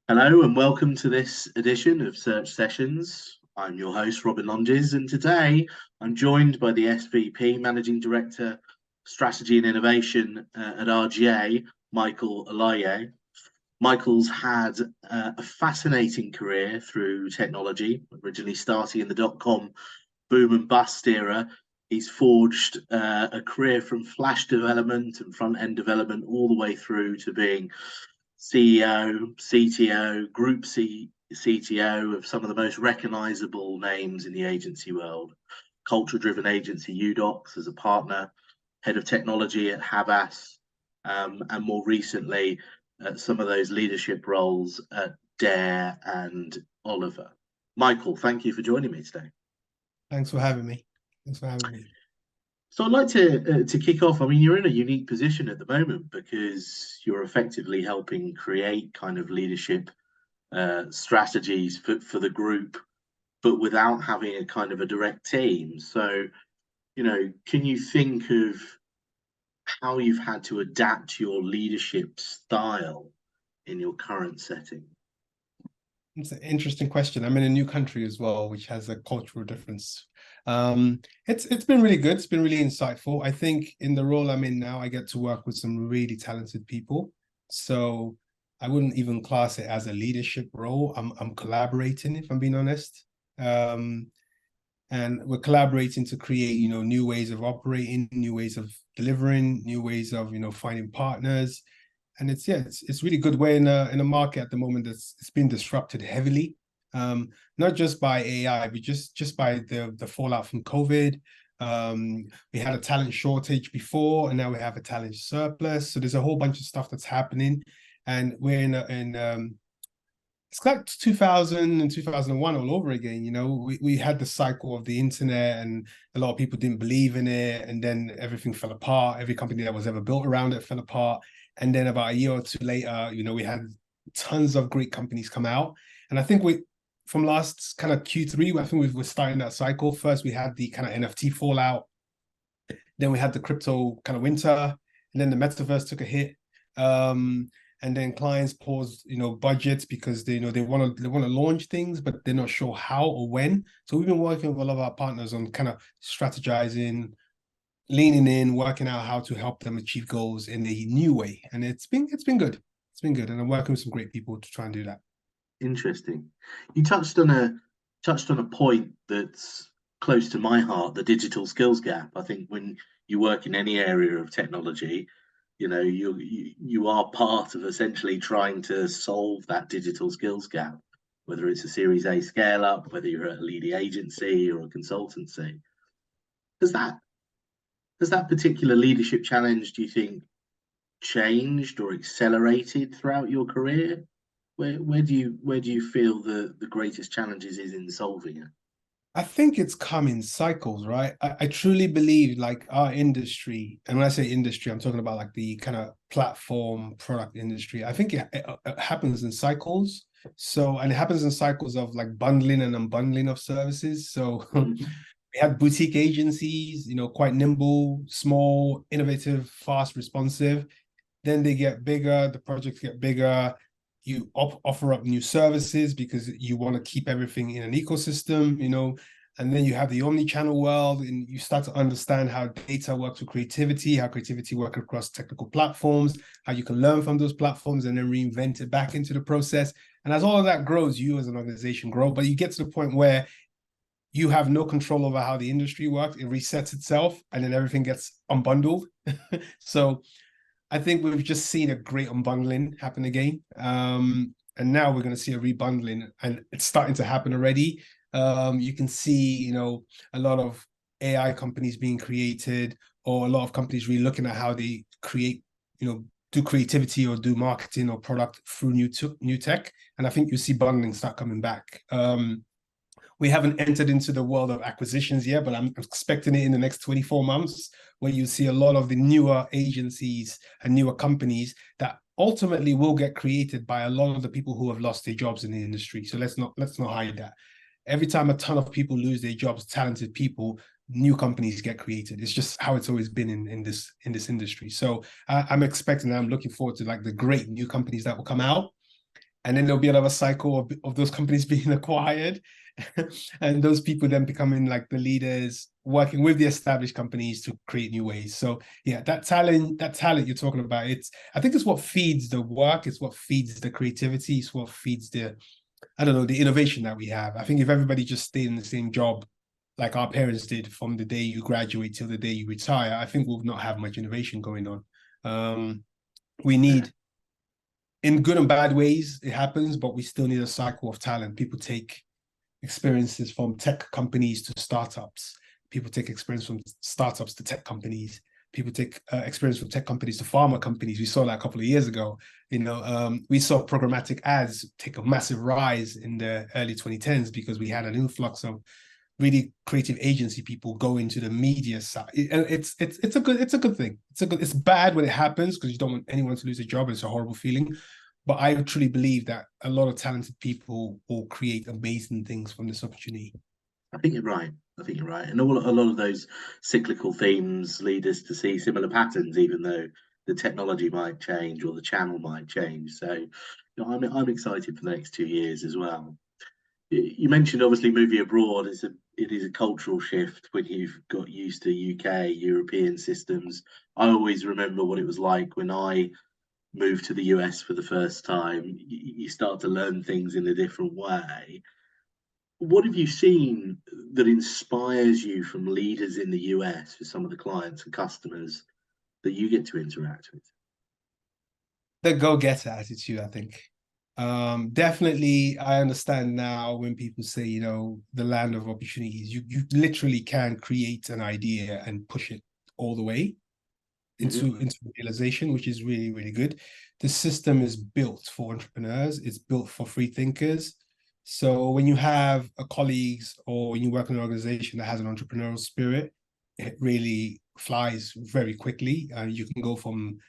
Hello and welcome to this edition of Search Sessions. I'm your host, Robin Longes, and today I'm joined by the SVP Managing Director, Strategy and Innovation at RGA, Michael Olaye. Michael's had a fascinating career through technology, originally starting in the dot-com boom and bust era. He's forged a career from Flash development and front-end development all the way through to being CEO, CTO, CTO of some of the most recognizable names in the agency world. Culture-driven agency U-Dox as a partner, head of technology at Havas, and more recently, some of those leadership roles at Dare and Oliver. Michael, thank you for joining me today. Thanks for having me. Thanks for having me. So I'd like to kick off. I mean, you're in a unique position at the moment because you're effectively helping create kind of leadership strategies for the group, but without having a kind of a direct team. So, can you think of how you've had to adapt your leadership style in your current setting? It's an interesting question. I'm in a new country as well, which has a cultural difference. It's been really good. It's been really insightful. I think in the role I'm in now, I get to work with some really talented people. So I wouldn't even class it as a leadership role. I'm collaborating, if I'm being honest. And we're collaborating to create, new ways of operating, new ways of delivering, new ways of, finding partners. And it's really good. We're in a market at the moment it's been disrupted heavily, not just by AI, but just by the fallout from COVID. We had a talent shortage before, and now we have a talent surplus. So there's a whole bunch of stuff that's happening, and we're in it's like 2000 and 2001 all over again. We had the cycle of the internet, and a lot of people didn't believe in it, and then everything fell apart. Every company that was ever built around it fell apart. And then about a year or two later, we had tons of great companies come out. And I think from last kind of Q3, I think we're starting that cycle. First, we had the kind of NFT fallout. Then we had the crypto kind of winter. And then the metaverse took a hit. And then clients paused, budgets because they want to launch things, but they're not sure how or when. So we've been working with a lot of our partners on kind of strategizing, leaning in, working out how to help them achieve goals in a new way. And it's been good. It's been good. And I'm working with some great people to try and do that. Interesting. You touched on a point that's close to my heart, the digital skills gap. I think when you work in any area of technology, you are part of essentially trying to solve that digital skills gap, whether it's a Series A scale up, whether you're at a leading agency or a consultancy. Has that particular leadership challenge, do you think, changed or accelerated throughout your career? Where do you feel the greatest challenges is in solving it? I think it's come in cycles, right? I truly believe like our industry, and when I say industry, I'm talking about like the kind of platform product industry. I think it happens in cycles. So, and it happens in cycles of like bundling and unbundling of services. So we had boutique agencies, quite nimble, small, innovative, fast, responsive. Then they get bigger, the projects get bigger. You offer up new services because you want to keep everything in an ecosystem, and then you have the omni-channel world, and you start to understand how data works with creativity, how creativity works across technical platforms, how you can learn from those platforms and then reinvent it back into the process. And as all of that grows, you as an organization grow, but you get to the point where you have no control over how the industry works. It resets itself, and then everything gets unbundled. So I think we've just seen a great unbundling happen again. And now we're going to see a rebundling, and it's starting to happen already. You can see, a lot of AI companies being created, or a lot of companies really looking at how they create, do creativity or do marketing or product through new tech. And I think you see bundling start coming back. We haven't entered into the world of acquisitions yet, but I'm expecting it in the next 24 months, where you see a lot of the newer agencies and newer companies that ultimately will get created by a lot of the people who have lost their jobs in the industry. So let's not hide that. Every time a ton of people lose their jobs, talented people, new companies get created. It's just how it's always been in this industry. So I'm expecting, I'm looking forward to like the great new companies that will come out. and then there'll be another cycle of those companies being acquired, and those people then becoming like the leaders, working with the established companies to create new ways. So yeah, that talent you're talking about, I think it's what feeds the work, it's what feeds the creativity, it's what feeds the, I don't know, the innovation that we have. I think if everybody just stayed in the same job like our parents did from the day you graduate till the day you retire, I think we'll not have much innovation going on. We need, in good and bad ways, it happens, but we still need a cycle of talent. People take experiences from tech companies to startups. People take experience from startups to tech companies. People take experience from tech companies to pharma companies. We saw that a couple of years ago. We saw programmatic ads take a massive rise in the early 2010s because we had an influx of really creative agency people go into the media side. And it's a good thing. It's bad when it happens because you don't want anyone to lose a job. It's a horrible feeling. But I truly believe that a lot of talented people will create amazing things from this opportunity. I think you're right. And a lot of those cyclical themes lead us to see similar patterns, even though the technology might change or the channel might change. So, I'm excited for the next 2 years as well. You mentioned obviously moving abroad. It is a cultural shift when you've got used to UK, European systems. I always remember what it was like when I moved to the US for the first time. You start to learn things in a different way. What have you seen that inspires you from leaders in the US for some of the clients and customers that you get to interact with? The go-getter attitude, I think. Definitely, I understand now when people say, the land of opportunities, you literally can create an idea and push it all the way into realization, which is really, really good. The system is built for entrepreneurs. It's built for free thinkers. So when you have a colleagues or when you work in an organization that has an entrepreneurial spirit, it really flies very quickly. You can go from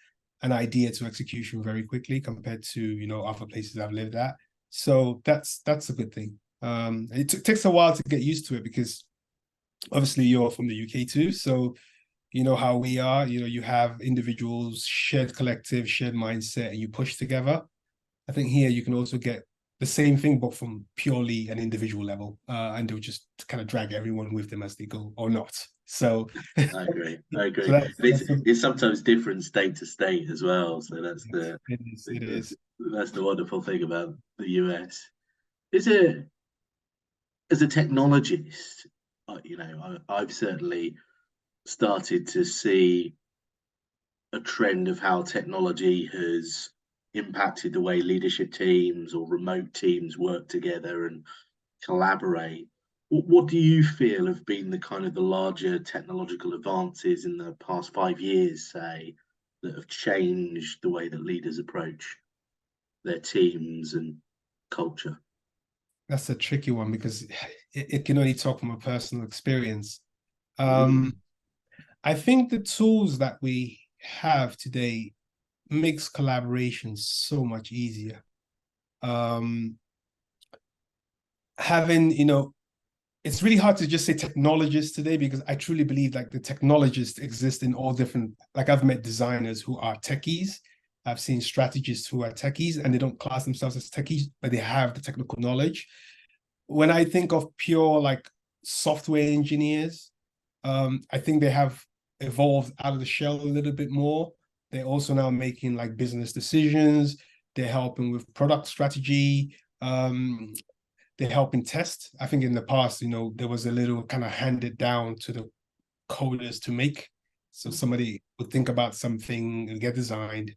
an idea to execution very quickly compared to other places I've lived at. So that's a good thing. It takes a while to get used to it because obviously you're from the UK too. So you know how we are, you have individuals, shared collective, shared mindset, and you push together. I think here you can also get the same thing, but from purely an individual level, and they'll just kind of drag everyone with them as they go or not. So I agree. so It's sometimes different state to state as well. So it is. that's the wonderful thing about the US. Is it, as a technologist, I've certainly started to see a trend of how technology has impacted the way leadership teams or remote teams work together and collaborate. What do you feel have been the kind of the larger technological advances in the past 5 years, say, that have changed the way that leaders approach their teams and culture? That's a tricky one because it can only talk from a personal experience. Mm. I think the tools that we have today makes collaboration so much easier. Having, it's really hard to just say technologists today because I truly believe like the technologists exist in all different, like I've met designers who are techies. I've seen strategists who are techies and they don't class themselves as techies, but they have the technical knowledge. When I think of pure like software engineers, I think they have evolved out of the shell a little bit more. They're also now making like business decisions. They're helping with product strategy. They're helping test. I think in the past, there was a little kind of handed down to the coders to make. So somebody would think about something and get designed,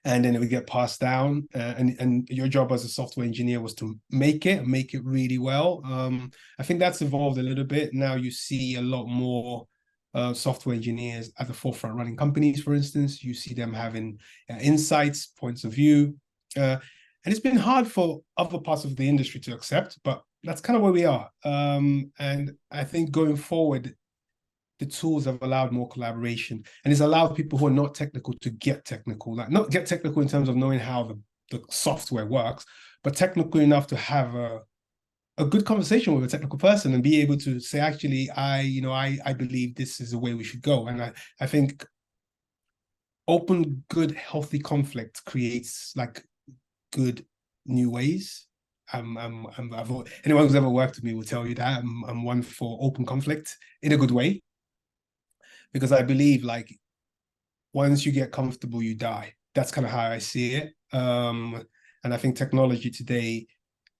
and then it would get passed down. And your job as a software engineer was to make it really well. I think that's evolved a little bit. Now you see a lot more software engineers at the forefront running companies, for instance. You see them having insights, points of view. And it's been hard for other parts of the industry to accept, but that's kind of where we are. And I think going forward, the tools have allowed more collaboration and it's allowed people who are not technical to get technical, like not get technical in terms of knowing how the software works, but technical enough to have a good conversation with a technical person and be able to say, actually, I believe this is the way we should go. And I think open, good, healthy conflict creates like good new ways. Anyone who's ever worked with me will tell you that I'm one for open conflict in a good way, because I believe like once you get comfortable, you die. That's kind of how I see it. And I think technology today,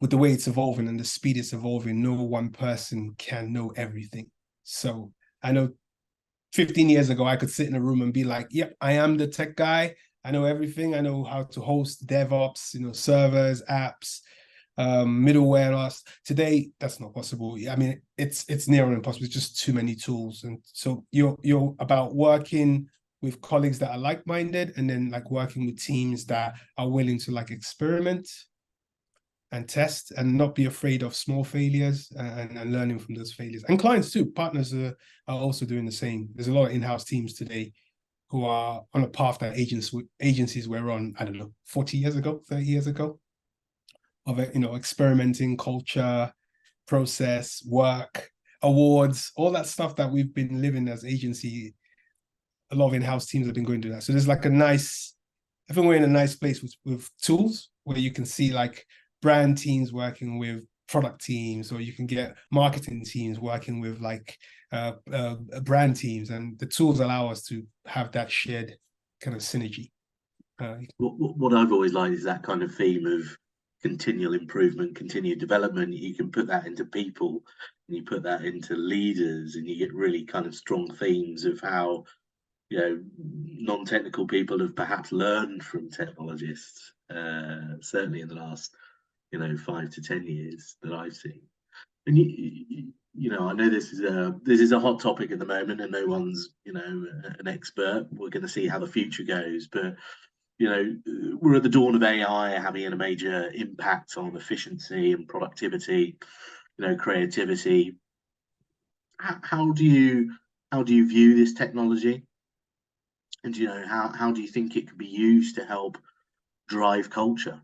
with the way it's evolving and the speed it's evolving, no one person can know everything. So I know 15 years ago, I could sit in a room and be like, yep, I am the tech guy. I know everything. I know how to host DevOps, servers, apps, middleware. Today, that's not possible. I mean, it's near impossible. It's just too many tools. And so you're about working with colleagues that are like-minded, and then like working with teams that are willing to like experiment and test and not be afraid of small failures, and learning from those failures. And clients too, partners are also doing the same. There's a lot of in-house teams today who are on a path that agencies were on, I don't know, 40 years ago, 30 years ago, of experimenting, culture, process, work, awards, all that stuff that we've been living as agency. A lot of in-house teams have been going to that. So there's like I think we're in a nice place with tools where you can see like brand teams working with product teams, or you can get marketing teams working with like brand teams, and the tools allow us to have that shared kind of synergy. What I've always liked is that kind of theme of continual improvement, continued development. You can put that into people, and you put that into leaders, and you get really kind of strong themes of how non-technical people have perhaps learned from technologists, certainly in the last 5 to 10 years that I've seen. And I know this is a hot topic at the moment, and no one's an expert. We're going to see how the future goes, but we're at the dawn of AI having a major impact on efficiency and productivity, creativity. How do you view this technology? And how do you think it could be used to help drive culture?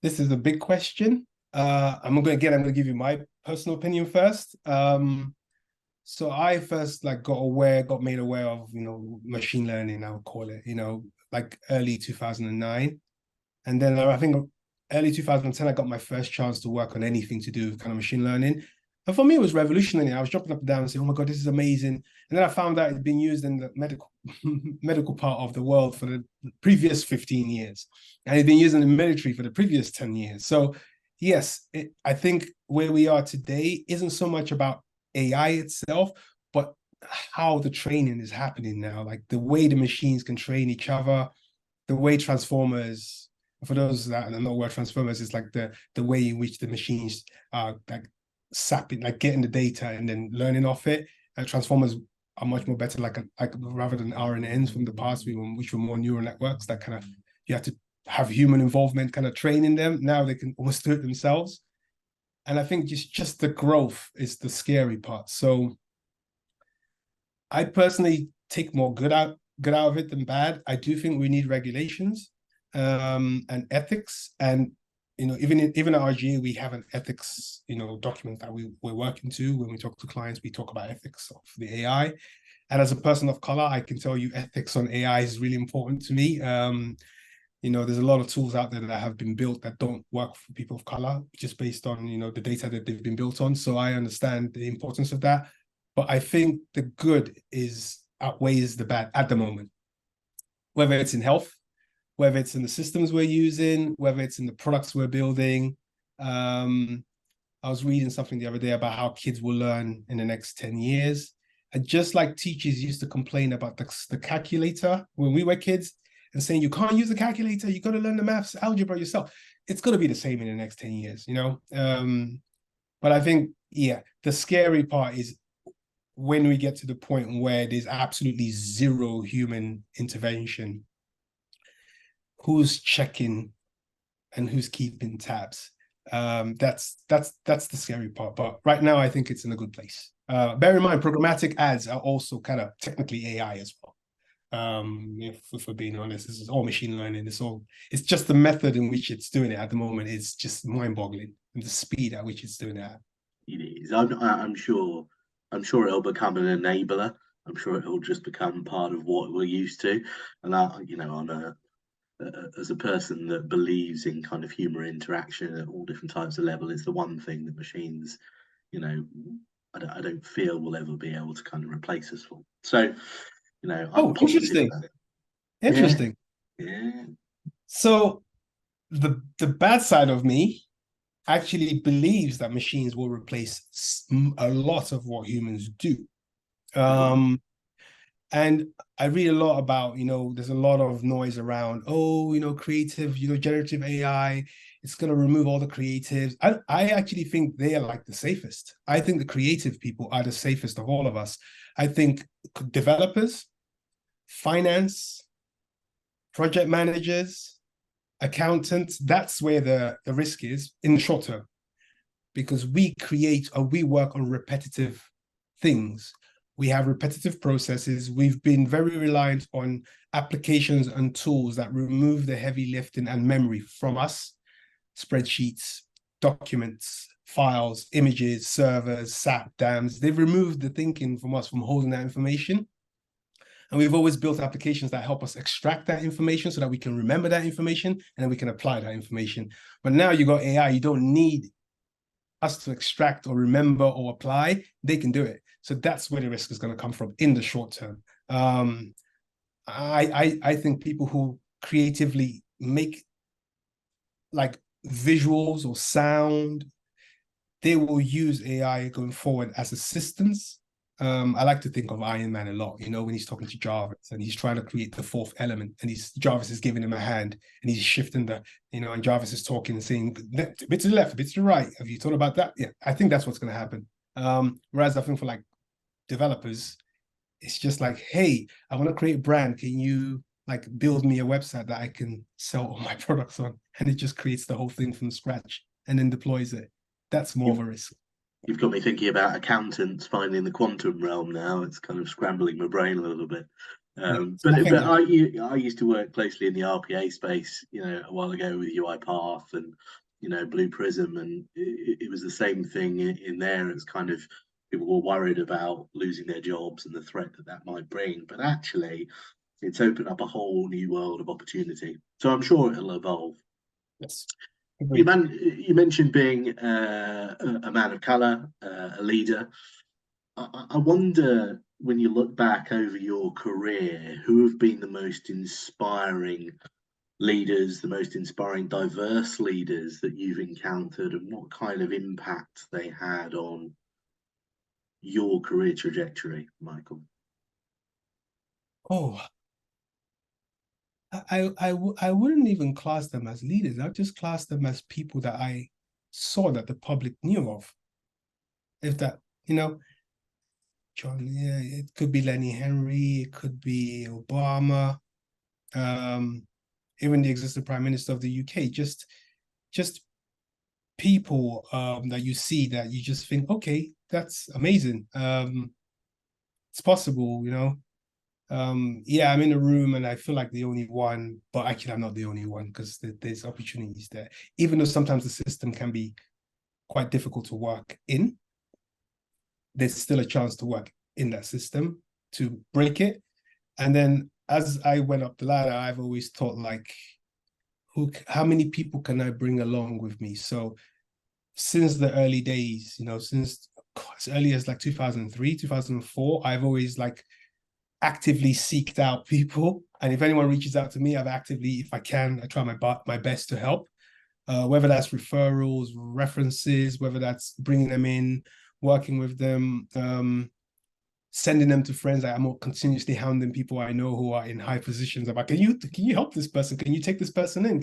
This is a big question. I'm going to give you my personal opinion first. So I first got made aware of machine learning, I would call it, like early 2009, and then I think early 2010 I got my first chance to work on anything to do with kind of machine learning. And for me, it was revolutionary. I was jumping up and down and saying, "Oh my God, this is amazing!" And then I found out it's been used in the medical part of the world for the previous 15 years, and it's been used in the military for the previous 10 years. So yes, I think where we are today isn't so much about AI itself, but how the training is happening now, like the way the machines can train each other, the way transformers. For those that don't know what transformers is, like the way in which the machines are like sapping, like getting the data and then learning off it. And transformers are much more better, like rather than RNNs from the past, which were more neural networks that kind of you have to have human involvement, kind of training them. Now they can almost do it themselves. And I think just the growth is the scary part. So I personally take more good out of it than bad. I do think we need regulations and ethics, and even at RGA we have an ethics document that we're working to. When we talk to clients, we talk about ethics of the AI. And as a person of color, I can tell you ethics on AI is really important to me. There's a lot of tools out there that have been built that don't work for people of color, just based on the data that they've been built on. So I understand the importance of that, but I think the good outweighs the bad at the moment, whether it's in health, whether it's in the systems we're using, whether it's in the products we're building. I was reading something the other day about how kids will learn in the next 10 years. And just like teachers used to complain about the calculator when we were kids and saying, you can't use the calculator, you got to learn the maths, algebra yourself. It's going to be the same in the next 10 years, But I think, the scary part is when we get to the point where there's absolutely zero human intervention, who's checking and who's keeping tabs. That's the scary part. But right now, I think it's in a good place. Bear in mind, programmatic ads are also kind of technically AI as well. If we're being honest, this is all machine learning. It's just the method in which it's doing it at the moment is just mind-boggling, and the speed at which it's doing it. It is. I'm sure it'll become an enabler. I'm sure it'll just become part of what we're used to. And as a person that believes in kind of human interaction at all different types of level, it's the one thing that machines, you know, I don't feel will ever be able to kind of replace us for. So, I'm Oh, positive interesting. about it. Yeah, Interesting. yeah. So the bad side of me actually believes that machines will replace a lot of what humans do. Mm. And I read a lot about, there's a lot of noise around, creative, generative AI, it's going to remove all the creatives. I actually think they are like the safest. I think the creative people are the safest of all of us. I think developers, finance, project managers, accountants, that's where the risk is in the short term, because we create or we work on repetitive things. We have repetitive processes. We've been very reliant on applications and tools that remove the heavy lifting and memory from us. Spreadsheets, documents, files, images, servers, SAP, dams. They've removed the thinking from us from holding that information. And we've always built applications that help us extract that information so that we can remember that information and then we can apply that information. But now you got AI, you don't need us to extract or remember or apply. They can do it. So that's where the risk is going to come from in the short term. I think people who creatively make like visuals or sound, they will use AI going forward as assistants. I like to think of Iron Man a lot, when he's talking to Jarvis and he's trying to create the fourth element and Jarvis is giving him a hand and he's shifting and Jarvis is talking and saying, a bit to the left, a bit to the right. Have you thought about that? Yeah, I think that's what's going to happen. Whereas I think for like developers, it's just like, hey, I want to create a brand. Can you like build me a website that I can sell all my products on? And it just creates the whole thing from scratch and then deploys it. That's more of a risk. You've got me thinking about accountants finding the quantum realm now. It's kind of scrambling my brain a little bit. Yeah, But I think that. I used to work closely in the RPA space, a while ago with UiPath and Blue Prism, and it was the same thing in there. It's kind of people were worried about losing their jobs and the threat that that might bring, but actually, it's opened up a whole new world of opportunity. So I'm sure it'll evolve. Yes. You, Agreed. you mentioned being a man of color, a leader. I wonder when you look back over your career, who have been the most inspiring leaders, the most inspiring diverse leaders that you've encountered, and what kind of impact they had on your career trajectory, Michael? Oh, I wouldn't even class them as leaders. I'd just class them as people that I saw that the public knew of. If that, John, yeah, it could be Lenny Henry, it could be Obama, even the existing Prime Minister of the UK. Just people that you see that you just think, okay, that's amazing. It's possible. Yeah, I'm in a room and I feel like the only one, but actually I'm not the only one because there's opportunities there. Even though sometimes the system can be quite difficult to work in, there's still a chance to work in that system to break it. And then as I went up the ladder, I've always thought like, how many people can I bring along with me? So since the early days, since as early as like 2003, 2004, I've always like actively seeked out people. And if anyone reaches out to me, I've actively, if I can, I try my best to help. Whether that's referrals, references, whether that's bringing them in, working with them, sending them to friends. I'm more continuously hounding people I know who are in high positions about, can you help this person? Can you take this person in?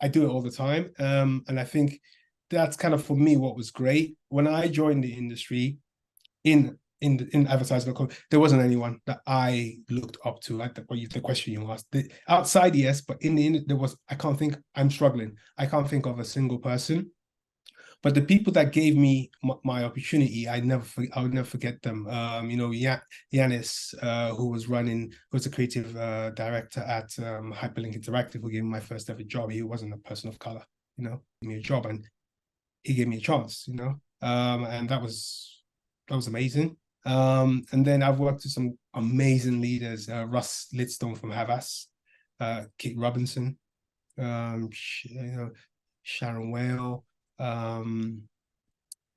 I do it all the time. And I think that's kind of for me what was great. When I joined the industry in advertising, there wasn't anyone that I looked up to. Like the question you asked, outside, yes, but there was. I can't think. I'm struggling. I can't think of a single person. But the people that gave me my opportunity, I would never forget them. Yanis, who was a creative director at Hyperlink Interactive, who gave me my first ever job. He wasn't a person of color, gave me a job, and he gave me a chance, and that was amazing. And then I've worked with some amazing leaders, Russ Lidstone from Havas, Kate Robinson, Sharon Whale,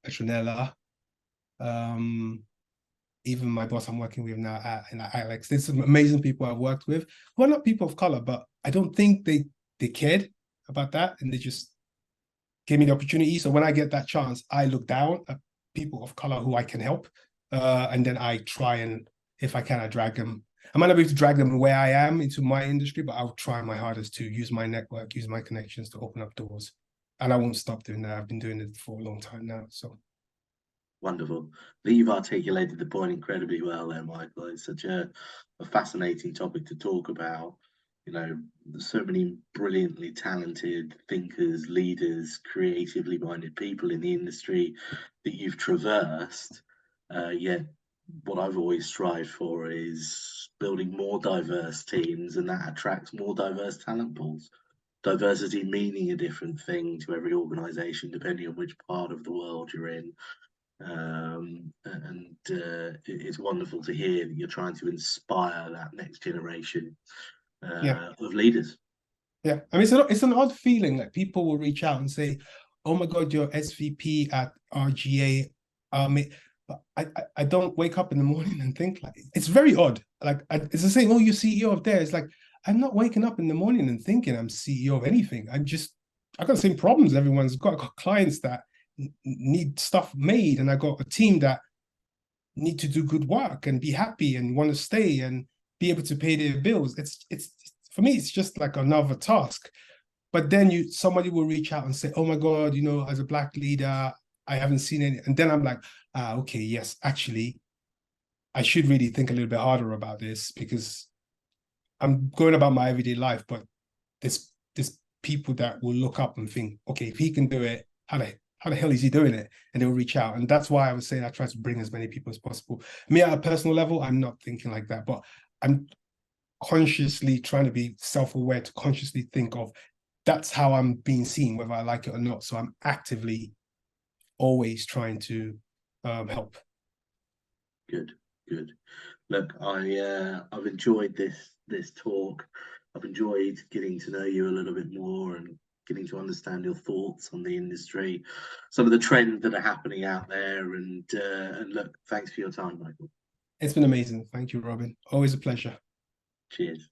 Petronella, even my boss I'm working with now at Alex. There's some amazing people I've worked with who are not people of color, but I don't think they cared about that, and they just gave me the opportunity. So when I get that chance, I look down at people of color who I can help, and then I try and, if I can, I drag them. I might not be able to drag them where I am into my industry, but I'll try my hardest to use my network, use my connections to open up doors. And I won't stop doing that. I've been doing it for a long time now. So wonderful. I think you've articulated the point incredibly well there, Michael. It's such a fascinating topic to talk about. You know, there's so many brilliantly talented thinkers, leaders, creatively minded people in the industry that you've traversed. Yet, what I've always strived for is building more diverse teams, and that attracts more diverse talent pools. Diversity meaning a different thing to every organization, depending on which part of the world you're in. It's wonderful to hear that you're trying to inspire that next generation yeah. of leaders. Yeah, I mean, it's an odd feeling. Like, people will reach out and say, "Oh my God, you're SVP at RGA." But I don't wake up in the morning and think like, it's very odd. Like, it's the same. Oh, you're CEO of there. It's like, I'm not waking up in the morning and thinking I'm CEO of anything. I got the same problems everyone's got. I got clients that need stuff made, and I got a team that need to do good work and be happy and want to stay and be able to pay their bills. It's for me, it's just like another task. But then somebody will reach out and say, "Oh my God, as a Black leader, I haven't seen any." And then I'm like, okay, yes, actually, I should really think a little bit harder about this, because I'm going about my everyday life, but there's people that will look up and think, okay, if he can do it, how the hell is he doing it? And they'll reach out. And that's why I was saying I try to bring as many people as possible. Me, at a personal level, I'm not thinking like that, but I'm consciously trying to be self-aware, to consciously think of, that's how I'm being seen, whether I like it or not. So I'm actively always trying to help. Good. Look, I've enjoyed this talk. I've enjoyed getting to know you a little bit more and getting to understand your thoughts on the industry, some of the trends that are happening out there. And look, thanks for your time, Michael. It's been amazing. Thank you, Robin. Always a pleasure. Cheers.